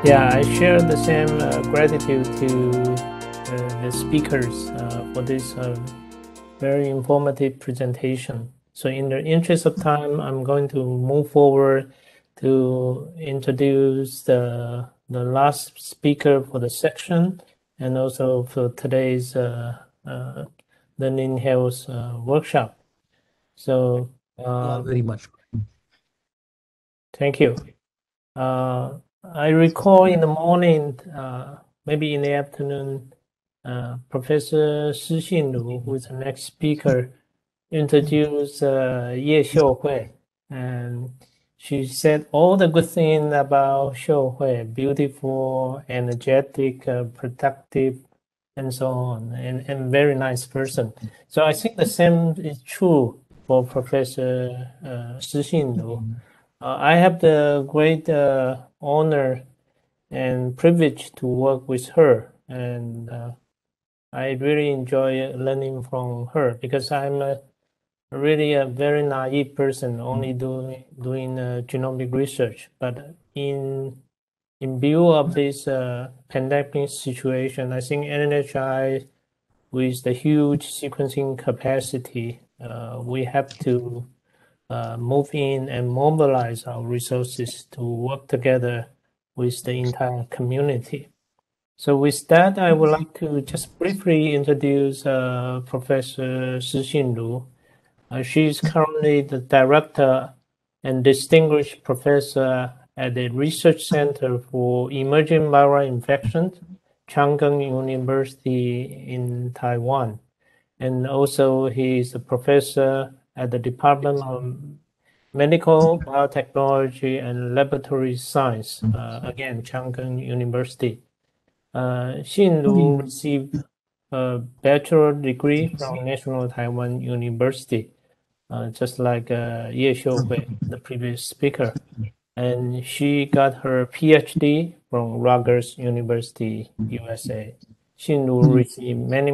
Yeah, I share the same gratitude to the speakers for this very informative presentation. So in the interest of time, I'm going to move forward to introduce the last speaker for the section and also for today's Learning Health workshop. So very much. Thank you. I recall in the morning, maybe in the afternoon, Professor Shin-Ru, who is the next speaker, introduced Ye Xiuhui, and she said all the good things about Xiuhui, beautiful, energetic, productive, and so on, and very nice person. So I think the same is true for Professor Shin-Ru. I have the great honor and privilege to work with her, and I really enjoy learning from her because I'm really a very naive person, only doing genomic research. But in view of this pandemic situation, I think NHI, with the huge sequencing capacity, we have to move in and mobilize our resources to work together with the entire community. So with that, I would like to just briefly introduce Professor Shin-Ru. She is currently the director and distinguished professor at the Research Center for Emerging Viral Infections, Chang University in Taiwan. And also he is a professor at the Department of Medical Biotechnology and Laboratory Science, again, Chang University. Shin-Ru received a bachelor degree from National Taiwan University, just like Ye Xiuhui, the previous speaker. And she got her Ph.D. from Rutgers University, USA. Shin-Ru received many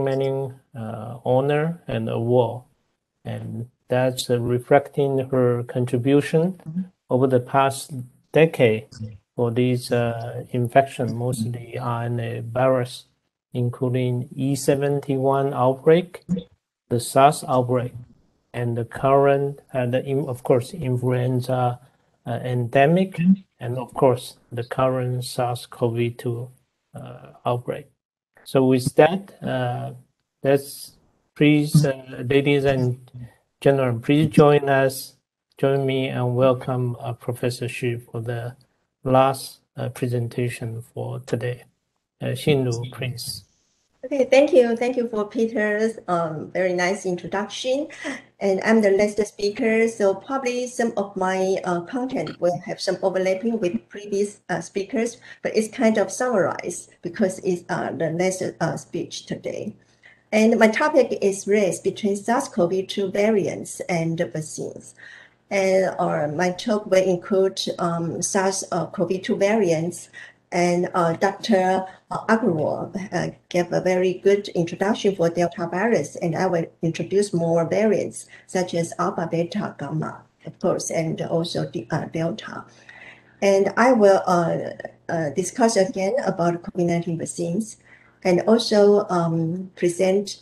honor and award, and that's reflecting her contribution over the past decade for these infection, mostly RNA virus, including E71 outbreak, the SARS outbreak, and the current, of course, influenza endemic, and of course, the current SARS-CoV-2 outbreak. So with that, let's please, ladies and gentlemen, please join me and welcome Professor Shih for the last presentation for today. Shin-Ru, please. Okay, thank you. Thank you for Peter's very nice introduction. And I'm the last speaker, so probably some of my content will have some overlapping with previous speakers, but it's kind of summarized because it's the last speech today. And my topic is race between SARS-CoV-2 variants and vaccines. And my talk will include SARS-CoV-2 variants, and Dr. R.O.C gave a very good introduction for Delta virus, and I will introduce more variants such as Alpha, Beta, Gamma, of course, and also Delta. And I will discuss again about COVID-19 vaccines, and also present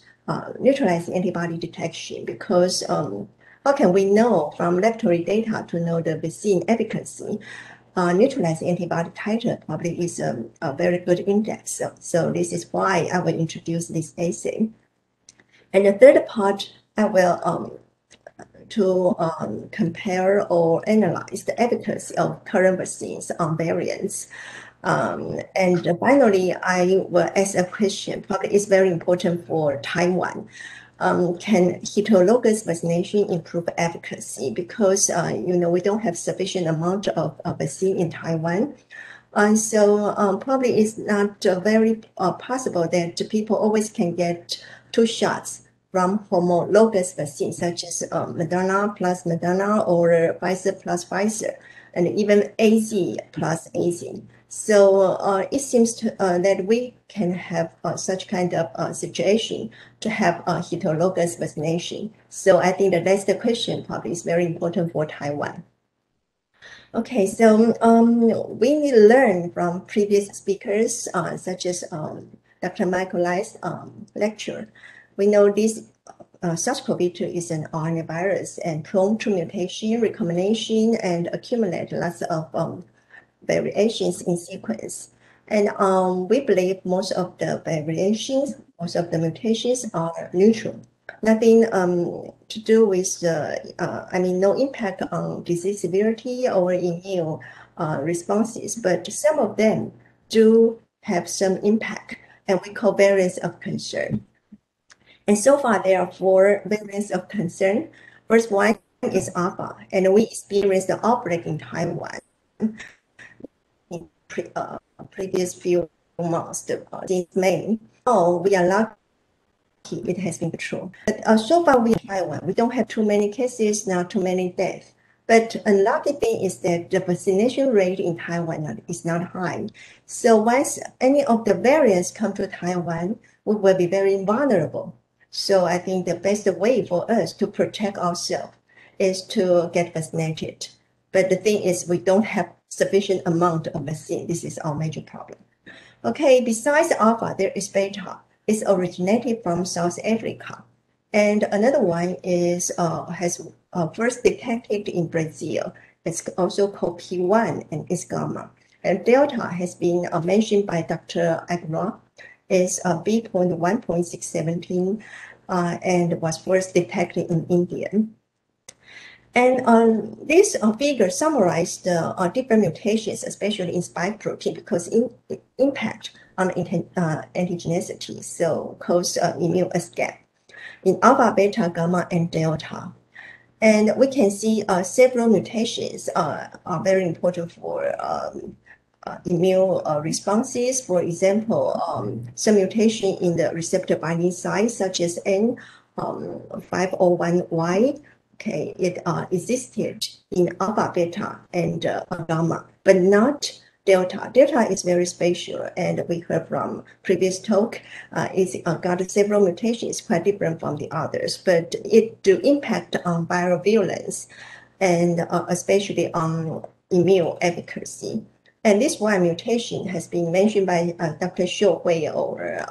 neutralizing antibody detection, because how can we know from laboratory data to know the vaccine efficacy? Neutralizing antibody titer probably is a very good index. So this is why I will introduce this assay. And the third part, I will compare or analyze the efficacy of current vaccines on variants. And finally, I will ask a question, probably is very important for Taiwan. Can heterologous vaccination improve efficacy? Because we don't have sufficient amount of vaccine in Taiwan. So probably it's not very possible that people always can get 2 shots from homologous vaccines, such as Moderna plus Moderna or Pfizer plus Pfizer, and even AZ plus AZ. So it seems that we can have such kind of situation to have a heterologous vaccination. So I think the next question probably is very important for Taiwan. Okay, so we learn from previous speakers, such as Dr. Michael Lai's lecture. We know this SARS-CoV-2 is an RNA virus and prone to mutation, recombination, and accumulate lots of variations in sequence. And we believe most of the variations, most of the mutations are neutral. Nothing to do with no impact on disease severity or immune responses, but some of them do have some impact, and we call variants of concern. And so far, there are 4 variants of concern. First one is Alpha, and we experienced the outbreak in Taiwan in previous few months, since May. Oh, we are lucky it has been controlled. But so far, we in Taiwan, we don't have too many cases, not too many deaths. But unlucky thing is that the vaccination rate in Taiwan is not high. So once any of the variants come to Taiwan, we will be very vulnerable. So I think the best way for us to protect ourselves is to get vaccinated. But the thing is, we don't have sufficient amount of vaccine. This is our major problem. Okay, besides Alpha, there is Beta. It's originated from South Africa. And another one is has first detected in Brazil. It's also called P1 and it's Gamma. And Delta has been mentioned by Dr. R.O.C. Is B.1.617 and was first detected in India. And this figure summarized the different mutations, especially in spike protein, because impact on antigenicity, so cause immune escape in alpha, beta, gamma, and delta. And we can see several mutations are very important for immune responses. For example, some mutation in the receptor binding site, such as N501Y, okay, it existed in alpha, beta, and gamma, but not delta. Delta is very special, and we heard from previous talk, it's got several mutations, quite different from the others, but it do impact on viral virulence, and especially on immune efficacy. And this one mutation has been mentioned by Dr. Hui or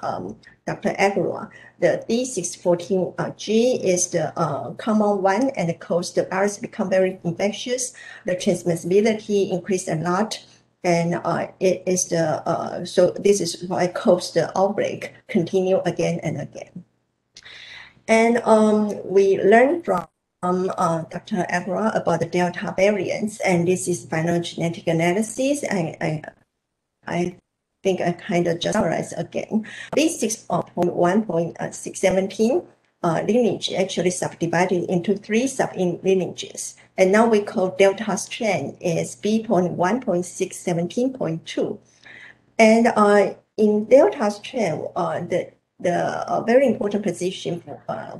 Dr. R.O.C. The D614G is the common one and cause the virus become very infectious. The transmissibility increased a lot. And it is the so this is why cause the outbreak continue again and again. And we learned from Dr. R.O.C. about the Delta variants, and this is final genetic analysis. I think I kind of just summarized again. This 6.1.617 lineage actually subdivided into 3 sub-lineages. And now we call Delta strain is B.1.617.2. And in Delta strain, the very important position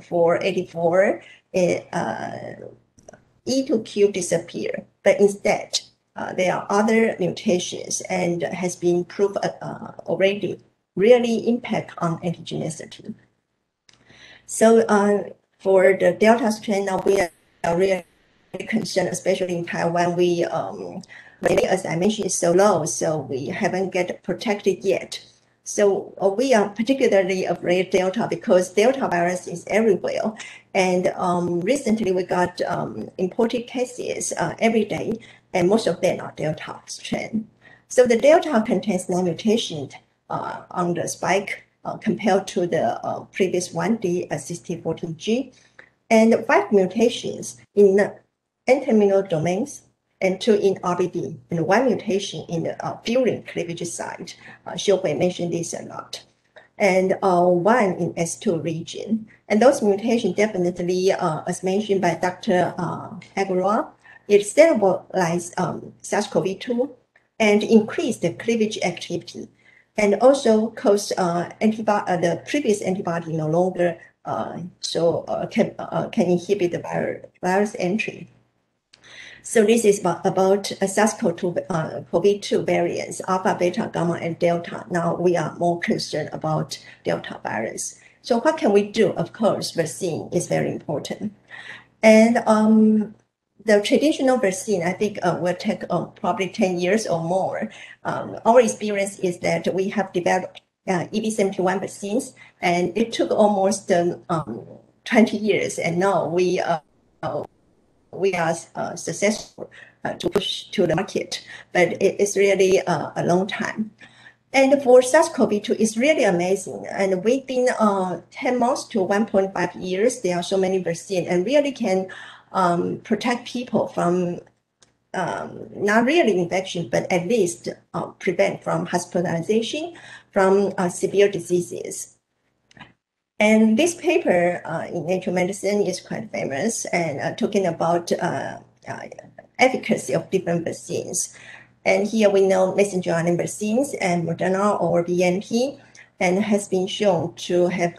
for 84 is E to Q disappear, but instead there are other mutations and has been proved already really impact on antigenicity. So for the Delta strain, now we are really concerned, especially in Taiwan. We as I mentioned, is so low, so we haven't get protected yet. So we are particularly afraid of Delta because Delta virus is everywhere. And recently we got imported cases every day, and most of them are Delta strain. So the Delta contains 9 mutations on the spike compared to the previous one, the 6014G, and 5 mutations in the N-terminal domains, and 2 in RBD, and 1 mutation in the furin cleavage site. Hui mentioned this a lot. And 1 in S2 region. And those mutations definitely, as mentioned by Dr. R.O.C., it stabilized SARS-CoV-2 and increased the cleavage activity, and also caused the previous antibody no longer can inhibit the virus entry. So this is about SARS-CoV-2 variants, alpha, beta, gamma, and delta. Now we are more concerned about delta virus. So what can we do? Of course, vaccine is very important. And the traditional vaccine, I think, will take probably 10 years or more. Our experience is that we have developed EB71 vaccines, and it took almost 20 years, and now we are successful to push to the market, but it is really a long time. And for SARS-CoV-2, it's really amazing. And within 10 months to 1.5 years, there are so many vaccines and really can protect people from not really infection, but at least prevent from hospitalization, from severe diseases. And this paper in Nature Medicine is quite famous and talking about efficacy of different vaccines. And here we know messenger RNA vaccines and Moderna or BNT, and has been shown to have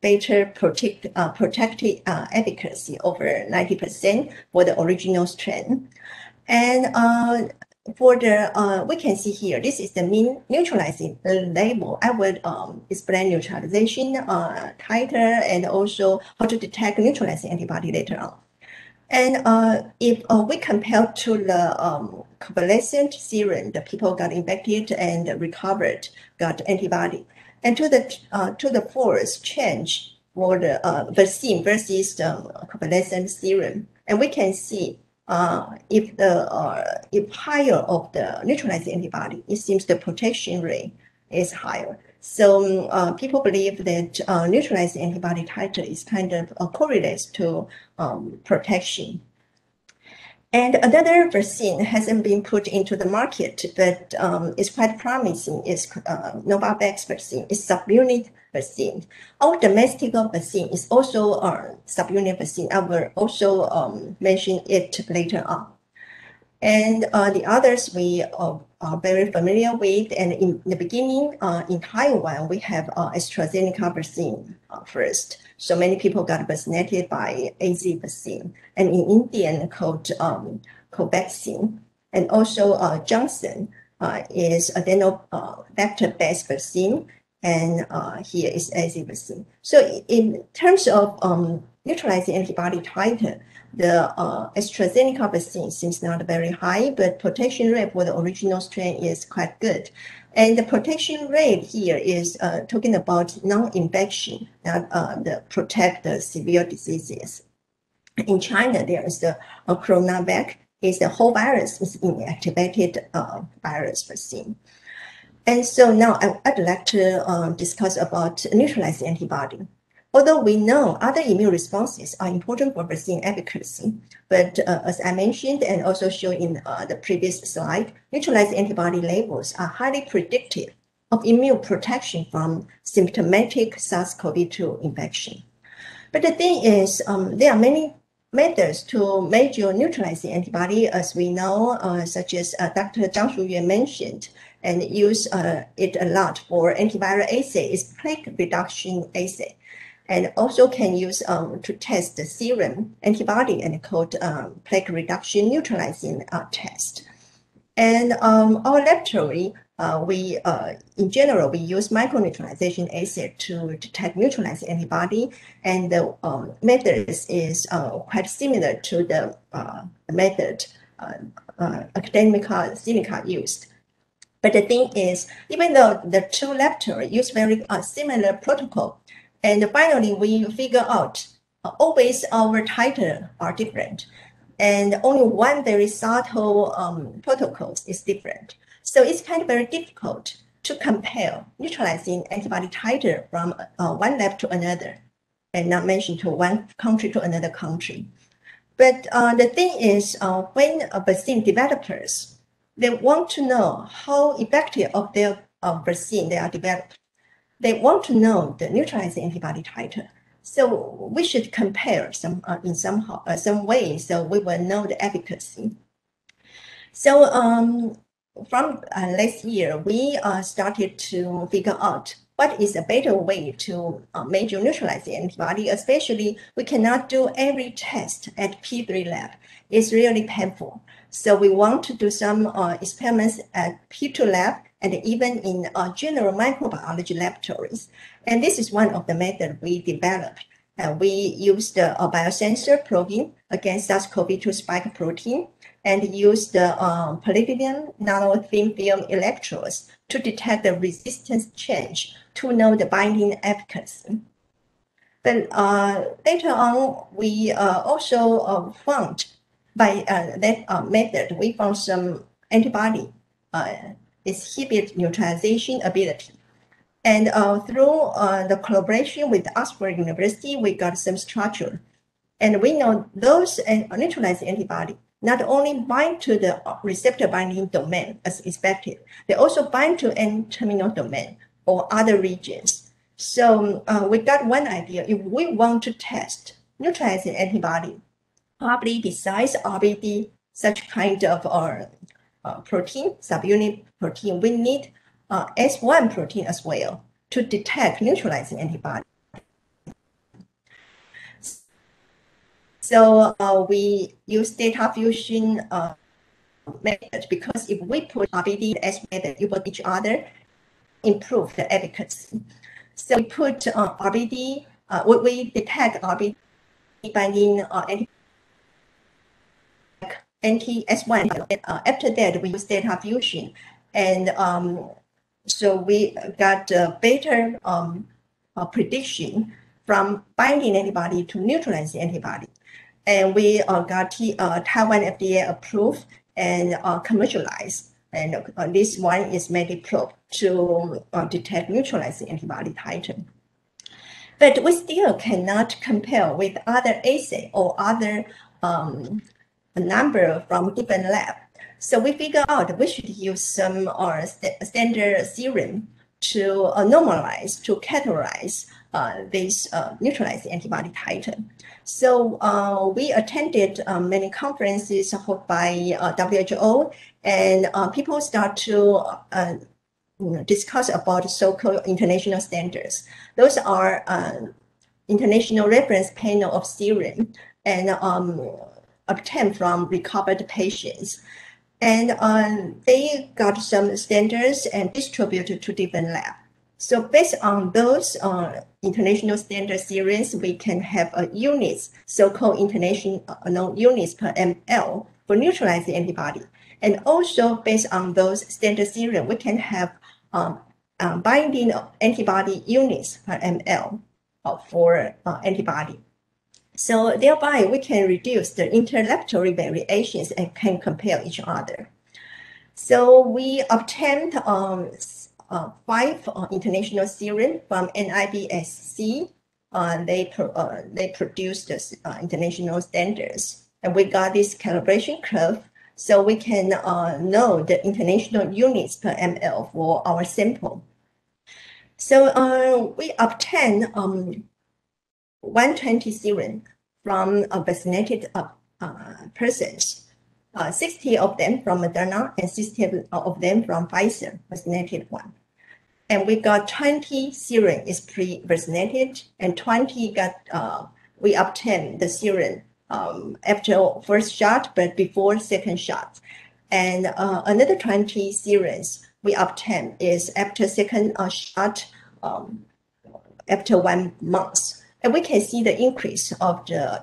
better protective efficacy over 90% for the original strain. And for the, we can see here, this is the mean neutralizing label. I will explain neutralization titer and also how to detect neutralizing antibody later on. And if we compare to the convalescent serum, the people got infected and recovered, got antibody, and to the forced change for the vaccine versus the convalescent serum, and we can see if higher of the neutralizing antibody, it seems the protection rate is higher. So people believe that neutralizing antibody titer is kind of correlates to protection. And another vaccine hasn't been put into the market, but it's quite promising. It's Novavax vaccine. It's subunit vaccine. Our domestic vaccine is also a subunit vaccine. I will also mention it later on. And the others we are very familiar with. And in the beginning, in Taiwan, we have AstraZeneca vaccine first. So many people got vaccinated by AZ vaccine. And in India, called Covaxin. And also Johnson is adenovector-based vaccine. And here is AZ vaccine. So in terms of neutralizing antibody titer, the AstraZeneca vaccine seems not very high, but protection rate for the original strain is quite good. And the protection rate here is talking about non-infection, not the protect the severe diseases. In China, there is the coronavac, is the whole virus is inactivated virus vaccine. And so now I'd like to discuss about neutralizing antibody. Although we know other immune responses are important for vaccine efficacy, but as I mentioned and also shown in the previous slide, neutralizing antibody labels are highly predictive of immune protection from symptomatic SARS-CoV-2 infection. But the thing is, there are many methods to measure neutralizing antibody, as we know, such as Dr. Chang mentioned, and use it a lot for antiviral assay, is plaque reduction assay. And also can use to test the serum antibody and called plaque reduction neutralizing test. And our laboratory, in general, we use microneutralization assay to detect neutralizing antibody, and the method is quite similar to the method academic Sinica used. But the thing is, even though the two laboratories use very similar protocol, and finally, we figure out always our titer are different, and only one very subtle protocols is different. So it's kind of very difficult to compare neutralizing antibody titer from one lab to another, and not mention to one country to another country. But the thing is, when vaccine developers, they want to know how effective of their vaccine they are developed. They want to know the neutralizing antibody titer. So we should compare in some way, so we will know the efficacy. So from last year, we started to figure out what is a better way to measure neutralizing antibody. Especially, we cannot do every test at P3 lab. It's really painful. So we want to do some experiments at P2 lab, and even in general microbiology laboratories. And this is one of the methods we developed. We used a biosensor probing against SARS-CoV-2 spike protein and use the palladium nano-thin film electrodes to detect the resistance change to know the binding efficacy. But later on, we also found by that method, we found some antibody exhibit neutralization ability. And through the collaboration with Oxford University, we got some structure. And we know those neutralizing antibody not only bind to the receptor binding domain as expected, they also bind to N-terminal domain or other regions. So we got one idea. If we want to test neutralizing antibody, probably besides RBD, such kind of protein, subunit protein, we need S1 protein as well to detect neutralizing antibody. So we use data fusion method, because if we put RBD and S method over each other, improve the efficacy. So we put RBD, we detect RBD binding anti-S1. After that, we use data fusion. And so we got better prediction from binding antibody to neutralizing antibody. And we got Taiwan FDA approved and commercialized. And this one is MediProbe to detect neutralizing antibody titer. But we still cannot compare with other assay or other number from different lab. So we figure out we should use some standard serum to normalize, to categorize this neutralizing antibody titer. So we attended many conferences hosted by WHO, and people start to discuss about so-called international standards. Those are international reference panel of serum and obtained from recovered patients. And they got some standards and distributed to different labs. So based on those international standard series, we can have units, so-called international units per ml for neutralizing antibody. And also based on those standard serum, we can have binding antibody units per ml for antibody. So thereby, we can reduce the interlaboratory variations and can compare each other. So we obtained 5 international serum from NIBSC. They produced this, international standards, and we got this calibration curve, so we can know the international units per ml for our sample. So we obtained 120 serum from vaccinated persons, 60 of them from Moderna and 60 of them from Pfizer, vaccinated one. And we got 20 serum is pre-vaccinated, and 20 got, we obtained the serum after first shot, but before second shot. And another 20 serums we obtained is after second shot, after 1 month. And we can see the increase of the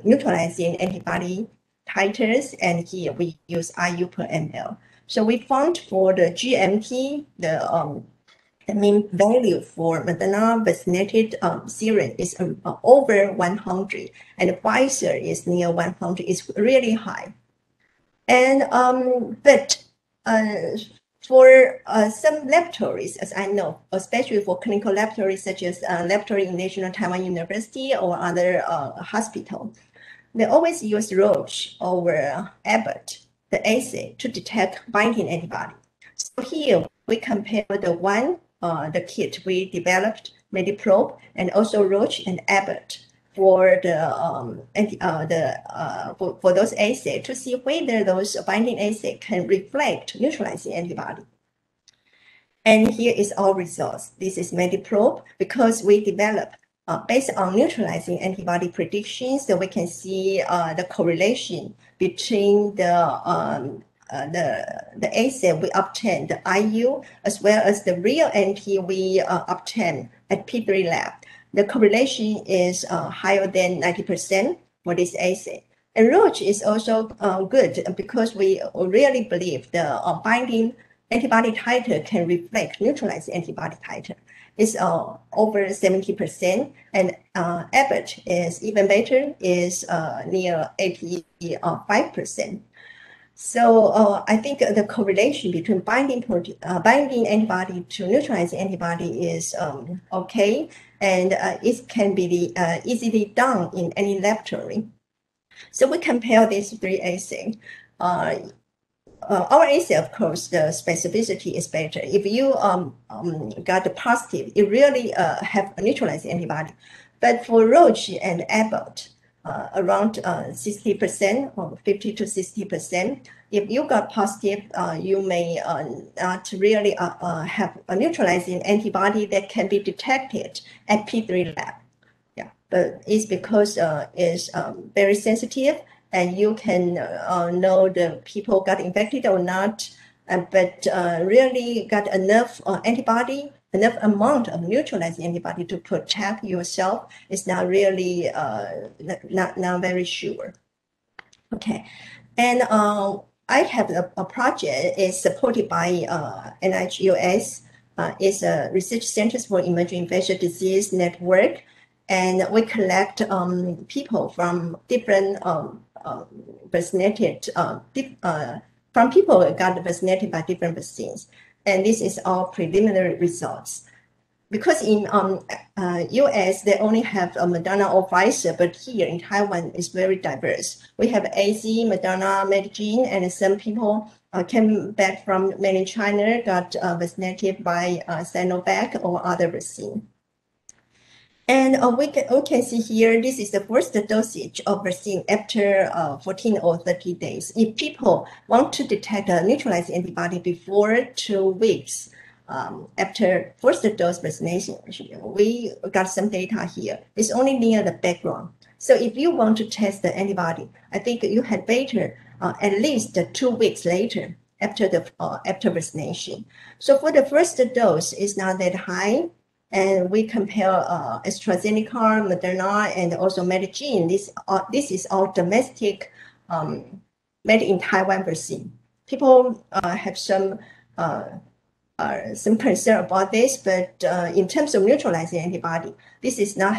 neutralizing antibody titers, and here we use IU per ml. So we found for the GMT, the mean value for Moderna vaccinated serum is over 100, and Pfizer is near 100. It's really high. And but for some laboratories, as I know, especially for clinical laboratories such as laboratory in National Taiwan University or other hospital, they always use R.O.C over Abbott, the assay, to detect binding antibody. So here we compare the kit we developed, MediProbe, and also R.O.C and Abbott for for those assays to see whether those binding assay can reflect neutralizing antibody. And here is our results. This is MediProbe, because we developed based on neutralizing antibody predictions, so we can see the correlation between the assay we obtained, the IU, as well as the real NT we obtained at P3 lab. The correlation is higher than 90%, for this assay. And R.O.C is also good because we really believe the binding antibody titer can reflect neutralizing antibody titer. It's over 70%, and Abbott is even better, is near 85%. So I think the correlation between binding antibody to neutralizing antibody is okay, and it can be easily done in any laboratory. So we compare these three assays. Our assay, of course, the specificity is better. If you got the positive, it really have a neutralizing antibody. But for R.O.C and Abbott, around 60% or 50 to 60%, if you got positive, you may not really have a neutralizing antibody that can be detected at P3 lab. Yeah, but it's because it's very sensitive, and you can know the people got infected or not, but really got enough antibody, enough amount of neutralizing antibody to protect yourself is not really not very sure. Okay, and I have a project is supported by NIH US. It's a Research Centers for Emerging Infectious Disease Network, and we collect people from different vaccinated, from people who got vaccinated by different vaccines. And this is our preliminary results. Because in US, they only have Moderna or Pfizer, but here in Taiwan, it's very diverse. We have AZ, Moderna, Medigene, and some people came back from mainland China, got vaccinated by Sinovac or other vaccine. And we can see here, this is the first dosage of vaccine after 14 or 30 days. If people want to detect a neutralizing antibody before 2 weeks after first dose vaccination, we got some data here. It's only near the background. So if you want to test the antibody, I think you had better at least 2 weeks later after the after vaccination. So for the first dose, it's not that high. And we compare AstraZeneca, Moderna, and also Medigene. This is our domestic made in Taiwan vaccine. People have some concern about this, but in terms of neutralizing antibody, this is not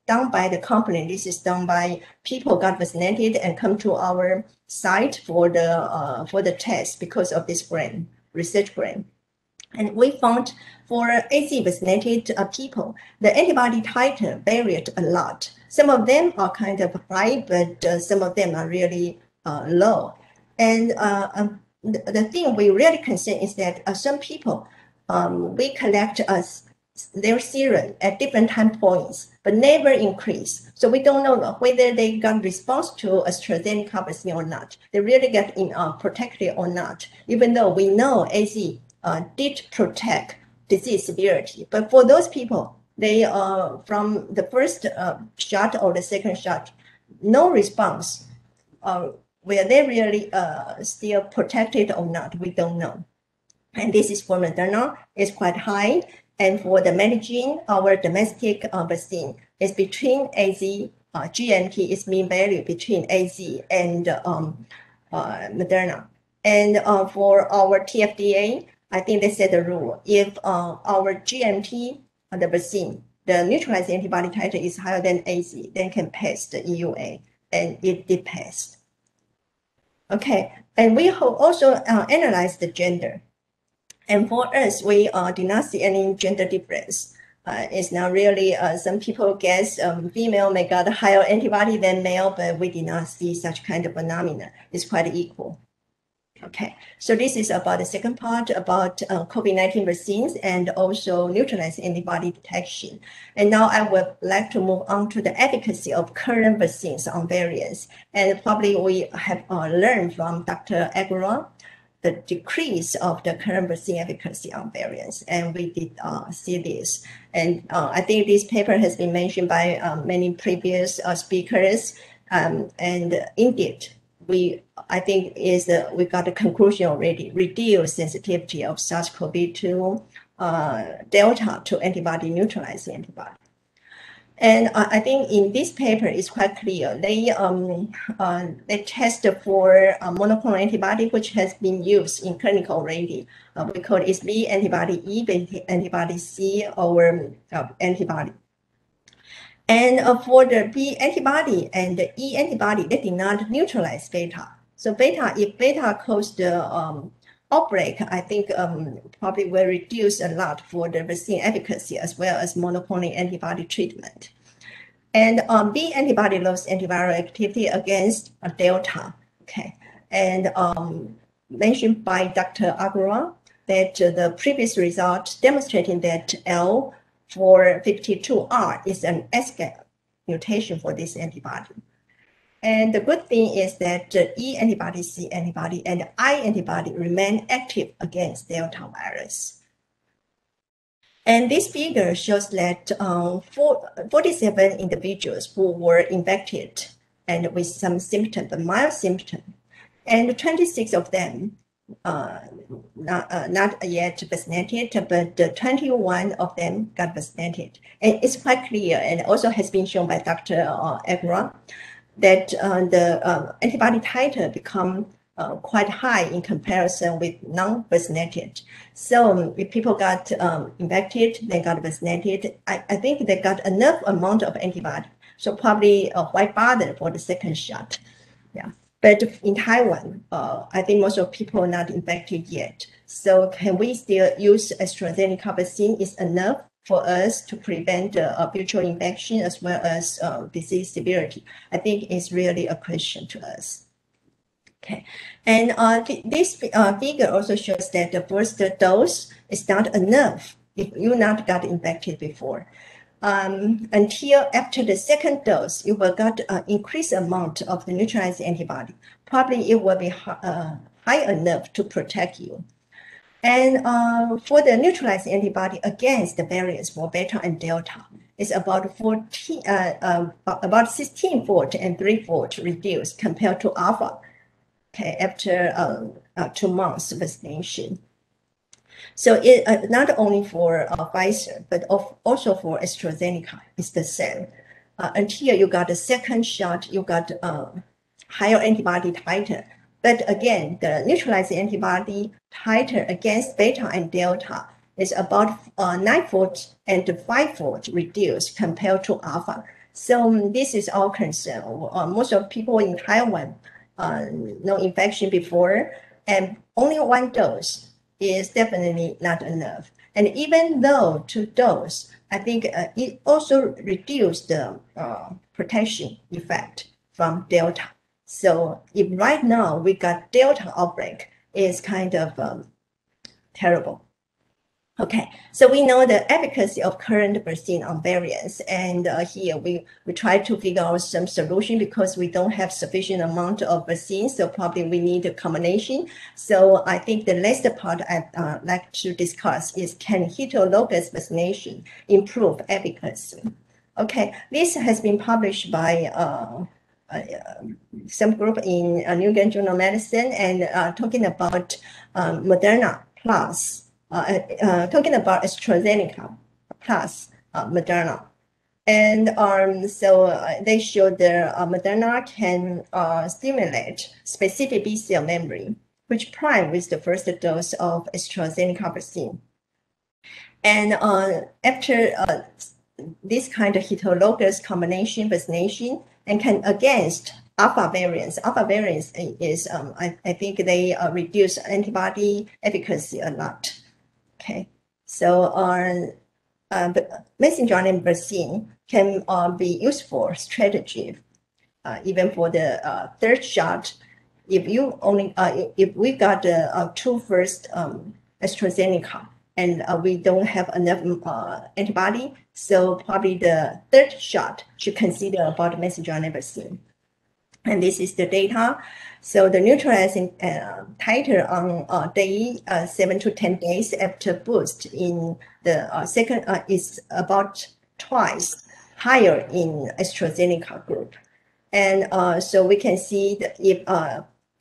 done by the company. This is done by people got vaccinated and come to our site for the test because of this grant, research grant. And we found for AZ vaccinated people, the antibody titer varied a lot. Some of them are kind of high, but some of them are really low. And the thing we really concern is that some people, we collect their serum at different time points, but never increase. So we don't know whether they got response to AstraZeneca vaccine or not. They really get protected or not, even though we know AZ did protect disease severity. But for those people, they from the first shot or the second shot, no response. Were they really still protected or not? We don't know. And this is for Moderna, it's quite high. And for the Medigene, our domestic vaccine is between AZ, GMT is mean value between AZ and Moderna. And for our TFDA, I think they set the rule. If our GMT, the vaccine, the neutralizing antibody titer is higher than AZ, then can pass the EUA, and it did pass. Okay, and we also analyzed the gender. And for us, we did not see any gender difference. It's not really, some people guess female may got a higher antibody than male, but we did not see such kind of phenomena. It's quite equal. Okay, so this is about the second part about COVID-19 vaccines and also neutralizing antibody detection. And now I would like to move on to the efficacy of current vaccines on variants. And probably we have learned from Dr. Aguilar the decrease of the current vaccine efficacy on variants. And we did see this. And I think this paper has been mentioned by many previous speakers. And indeed, I think we got a conclusion already, reduced sensitivity of SARS-CoV-2 Delta to antibody neutralizing antibody. And I think in this paper it's quite clear. They test for monoclonal antibody, which has been used in clinical already. We call it B antibody, E antibody, C, or antibody. And for the B antibody and the E antibody, they did not neutralize beta. So if beta caused the outbreak, I think probably will reduce a lot for the vaccine efficacy as well as monoclonal antibody treatment. And B antibody lost antiviral activity against Delta. Okay, and mentioned by Dr. R.O.C. that the previous result demonstrating that L452R is an escape mutation for this antibody. And the good thing is that E antibody, C antibody, and I antibody remain active against Delta virus. And this figure shows that 47 individuals who were infected and with some symptoms, mild symptoms, and 26 of them not yet vaccinated, but 21 of them got vaccinated. And it's quite clear, and also has been shown by Dr. R.O.C. that the antibody titer become quite high in comparison with non-vaccinated. So if people got infected, they got vaccinated, I think they got enough amount of antibody. So probably why bother for the second shot? Yeah. But in Taiwan, I think most of people are not infected yet. So can we still use AstraZeneca vaccine is enough for us to prevent future infection as well as disease severity? I think it's really a question to us. Okay, and this figure also shows that the first dose is not enough if you not got infected before. Until after the second dose, you will get an increased amount of the neutralizing antibody. Probably it will be high enough to protect you. And for the neutralizing antibody against the variants for beta and delta, it's about 16-fold and 3-fold reduced compared to alpha. Okay, after 2 months vaccination. So it not only for Pfizer, but also for AstraZeneca, it's the same. Until you got a second shot, you got higher antibody titer. But again, the neutralizing antibody titer against beta and delta is about 9-fold and 5-fold reduced compared to alpha. So this is our concern. Most of people in Taiwan, no infection before, and only 1 dose is definitely not enough. And even though 2 doses, I think it also reduced the protection effect from Delta. So if right now we got Delta outbreak, it's kind of terrible. Okay, so we know the efficacy of current vaccine on variants, and here we try to figure out some solution because we don't have sufficient amount of vaccines, so probably we need a combination. So I think the last part I'd like to discuss is, can heterologous vaccination improve efficacy? Okay, this has been published by some group in New England Journal of Medicine, and talking about Moderna plus talking about AstraZeneca plus Moderna. And so they showed the Moderna can stimulate specific B cell memory, which prime with the first dose of AstraZeneca vaccine. And after this kind of heterologous combination vaccination, and can against alpha variants. Alpha variants is, I think they reduce antibody efficacy a lot. Okay, so the messenger RNA vaccine can be useful strategy, even for the third shot. If you only, if we got the 2 first AstraZeneca, and we don't have enough antibody, so probably the third shot should consider about messenger RNA vaccine. And this is the data. So the neutralizing titer on day 7 to 10 days after boost in the second is about twice higher in AstraZeneca group. And so we can see that if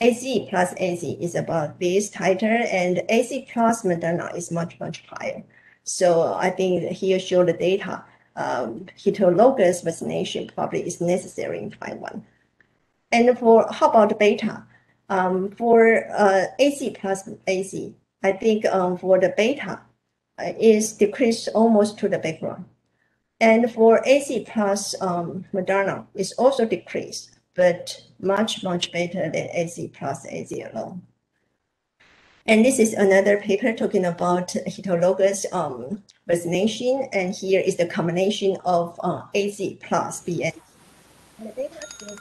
AZ plus AZ is about this titer, and AZ plus Moderna is much, much higher. So I think here show the data. heterologous vaccination probably is necessary in Taiwan. And how about beta? For AC plus AC, I think for the beta is decreased almost to the background. And for AC plus Moderna is also decreased, but much, much better than AC plus AZ alone. And this is another paper talking about heterologous vaccination. And here is the combination of AZ plus BN. And the data shows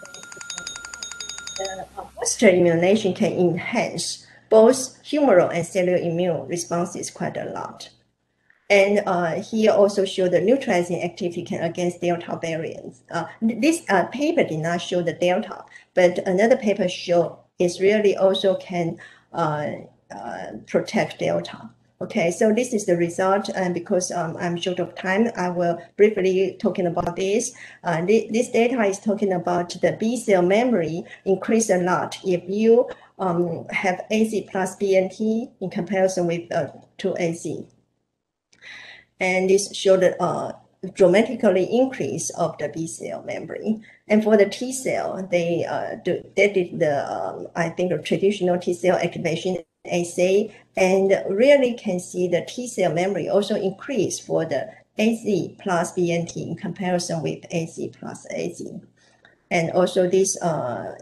that the booster immunization can enhance both humoral and cellular immune responses quite a lot. And here also show the neutralizing activity against Delta variants. This paper did not show the Delta, but another paper show it really also can protect Delta. Okay, so this is the result, and because I'm short of time, I will briefly talking about this. This data is talking about the B cell memory increase a lot if you have AZ plus BNT in comparison with 2AZ. And this showed a dramatically increase of the B cell memory. And for the T cell, they did the, I think, the traditional T cell activation assay, and really can see the T cell memory also increase for the AZ plus BNT in comparison with AZ plus AZ. And also this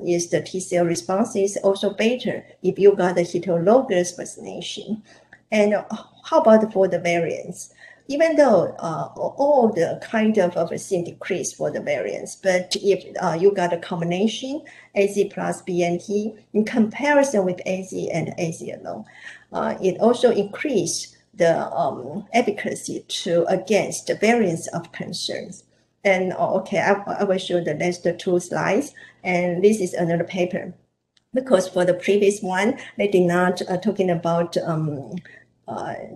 is the T cell responses also better if you got the heterologous vaccination. And how about for the variants? Even though all the kind of vaccine decrease for the variants, but if you got a combination AZ plus BNT in comparison with AZ and AZ alone, it also increased the efficacy against the variants of concerns. And okay, I will show the next two slides, and this is another paper, because for the previous one they did not talking about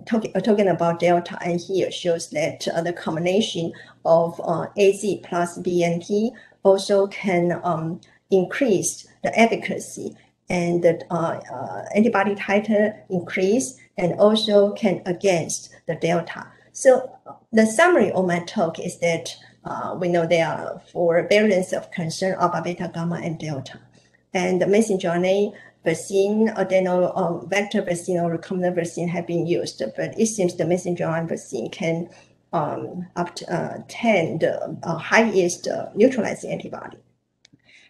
talking about Delta, and here shows that the combination of AZ plus BNT also can increase the efficacy, and the antibody titer increase, and also can against the Delta. So the summary of my talk is that we know there are 4 variants of concern: alpha, beta, gamma, and Delta. And the messenger RNA vaccine, vector vaccine, or recombinant vaccine have been used, but it seems the messenger RNA vaccine can obtain the highest neutralizing antibody.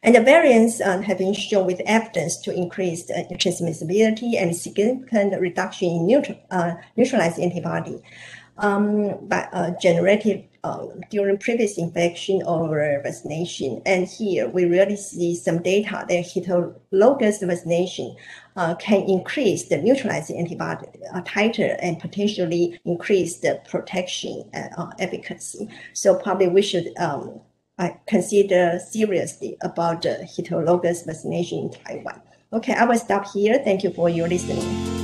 And the variants have been shown with evidence to increase the transmissibility and significant reduction in neutralizing antibody generated during previous infection or vaccination. And here we really see some data that heterologous vaccination can increase the neutralizing antibody titer and potentially increase the protection and efficacy. So probably we should consider seriously about the heterologous vaccination in Taiwan. Okay, I will stop here. Thank you for your listening.